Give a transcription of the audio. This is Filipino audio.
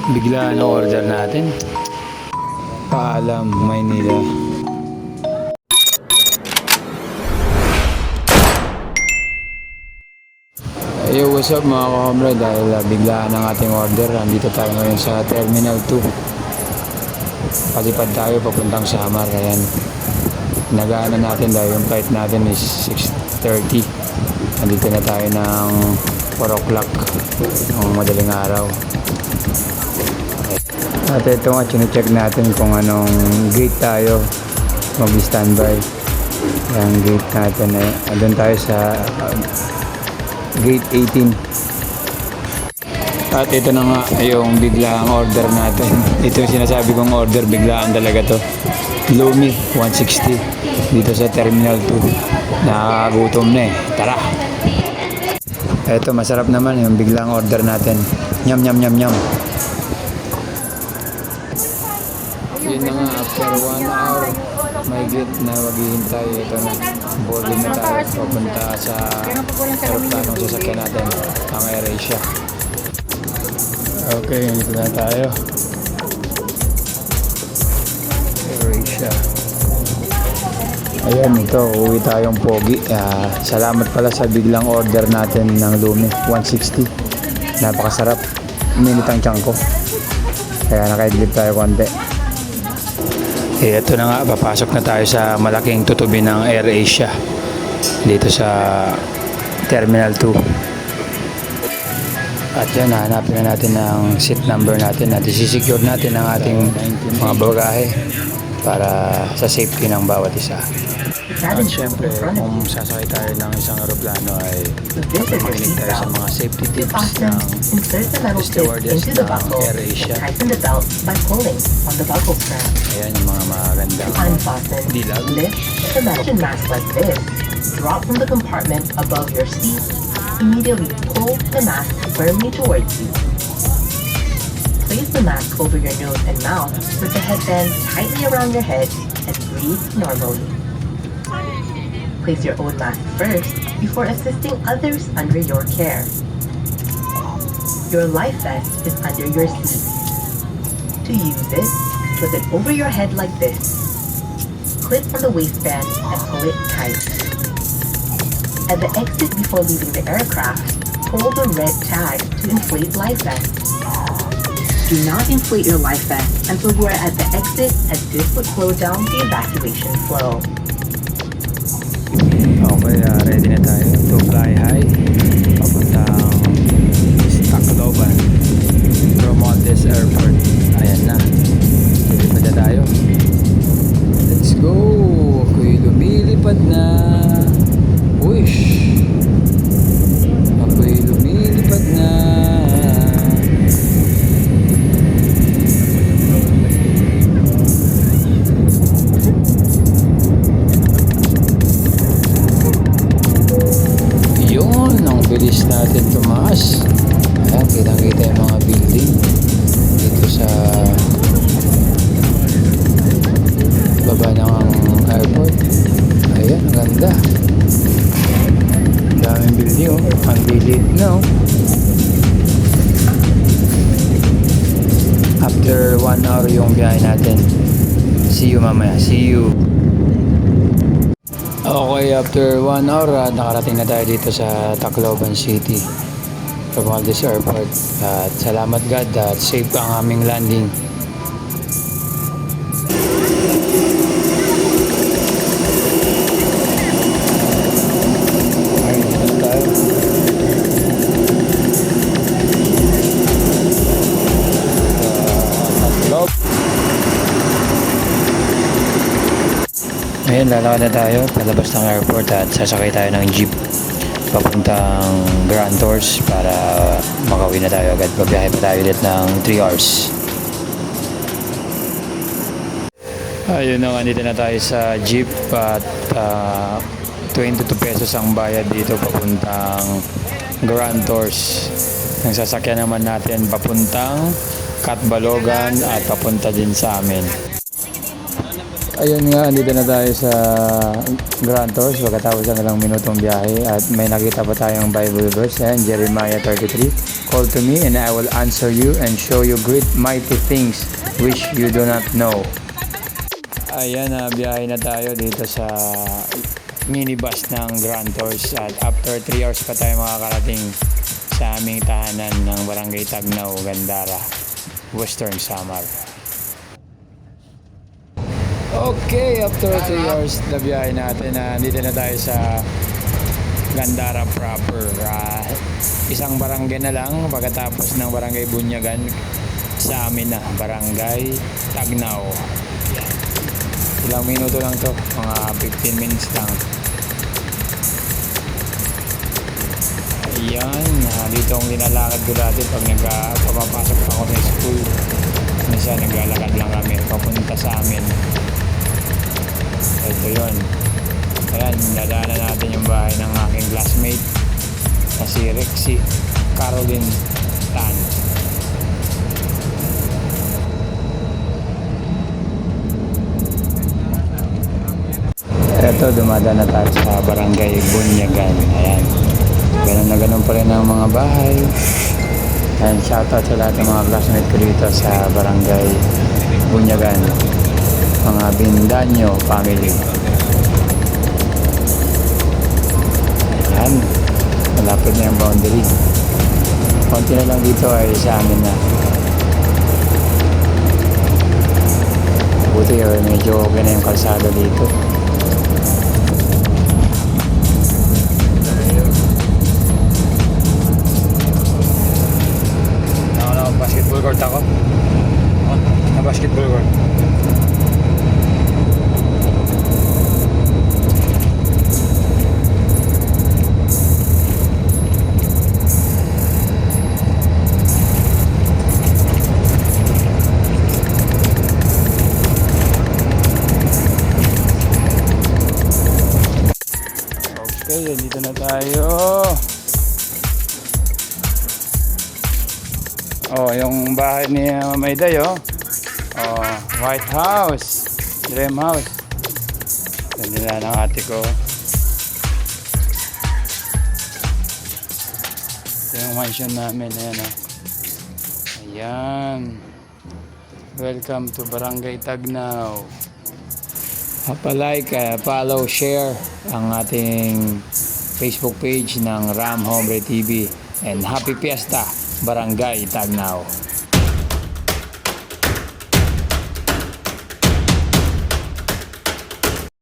Bigla ang order natin. Paalam, Maynila. Yo, what's up mga kakamra? Dahil biglaan ang ating order, nandito tayo ngayon sa Terminal 2. Palipad tayo papuntang Samar. Ayan, nagaano natin dahil yung flight natin is 6:30. Nandito na tayo ng 4 o'clock ng madaling araw. At ito nga, chinecheck natin kung anong gate tayo mag-standby. Yung gate natin ay doon tayo sa gate 18. At ito na nga yung biglaang order natin. Ito yung sinasabi kong order, biglaan talaga to. Lumi 160 dito sa Terminal 2. Nakakagutom na eh. Tara! Ito, masarap naman yung biglaang order natin. Nyam nyam nyam nyam. Yun na nga, after 1 hour may gate na maghihintay. Ito na, boarding na tayo papunta sa aeroplanong sasakyan natin, ang AirAsia. Okay, dito na tayo. AirAsia. Ayan, ito, uwi tayong pogi. Salamat pala sa biglang order natin ng Lumi 160. Napakasarap, minit ang tiyan ko, kaya nakaidlip tayo konti. Ito na nga, papasok na tayo sa malaking tutubi ng AirAsia dito sa Terminal 2. At yan, hahanapin na natin ang seat number natin at isisecure natin ang ating mga bagahe para sa safety ng bawat isa. At syempre, kung sasakay tayo ng isang aeroplano ay makinig tayo sa mga safety tips ng stewardess ng AirAsia. Ayan yung mga magandang dilag. Imagine mask like this. Drop from the compartment above your seat. Immediately pull the mask firmly towards you. Place the mask over your nose and mouth with the headband tightly around your head and breathe normally. Place your own mask first before assisting others under your care. Your life vest is under your seat. To use it, put it over your head like this. Clip on the waistband and pull it tight. At the exit before leaving the aircraft, pull the red tag to inflate life vest. Do not inflate your life vest until you are at the exit, as this would slow down the evacuation flow. Okay, ready na tayo to fly high papuntang Tacloban Romualdez Airport. Ayan na, lilipad na tayo. Let's go! Ako'y lumilipad na. Wish! Ako'y lumilipad na. Yun, ang bilis natin tumaas. Ayan, kitang-kita yung mga building dito sa baba ng airport. Ayan, ang ganda. Daming building, oh. Ang lilit na, oh. After 1 hour yung biyahe natin. See you mamaya. See you. Okay, after 1 hour, nakarating na tayo dito sa Tacloban City, Romualdez Airport. At salamat God at safe ang aming landing. Ngayon, lalakad na tayo palabas ng airport at sasakay tayo ng jeep papuntang Grand Tours para makauwi na tayo agad. Pabiyahe pa tayo ulit ng 3 hours. Ayun na, nandito na tayo sa jeep at 22 pesos ang bayad dito papuntang Grand Tours. Ang sasakyan naman natin papuntang Catbalogan at papunta din sa amin. Ayun nga, andito na tayo sa Grand Tours pagkatapos ng ilang minutong biyahe at may nakita pa tayong Bible verse. Ayan, Jeremiah 33. Call to me and I will answer you and show you great mighty things which you do not know. Ayan, biyahe na tayo dito sa minibus ng Grand Tours at after 3 hours pa tayo makakarating sa aming tahanan ng Barangay Tagnaw, Gandara, Western Samar. Okay, after 3 hours na biyahe natin, dito na tayo sa Gandara proper. Isang barangay na lang pagkatapos ng Barangay Bunyagan sa amin na Barangay Tagnaw. Ilang minuto lang to, mga 15 minutes lang. Ayan, dito ang linalakad ko dati pag pumapasok ako sa school. Minsan naglalakad lang kami papunta sa amin. Ito yun. Ayan, dadaanan natin yung bahay ng aking classmate na si Rexy Caroline Tan. Ito, dumadaan na tayo sa Barangay Bunyagan. Ayan. Ganun na ganun pa rin ang mga bahay. Ayan, shoutout sa lahat ng mga classmate ko dito sa Barangay Bunyagan. Mga Bindanyo family. Ayan. Malapit na yung boundary. Konti na lang dito ay sa amin na. Buti medyo okay na yung kalsada dito. Basketball court ako. Na basketball court. Okay, dito na tayo. Oh, yung bahay ni Mayday, oh. Oh, White House. Dream House. Yan nila ng ate ko. Ito yung mansion namin. Ayan, oh. Ayan. Welcome to Barangay Tagnaw. Like, follow, share ang ating Facebook page ng Ram Hombre TV. And Happy Fiesta, Barangay Tagnaw.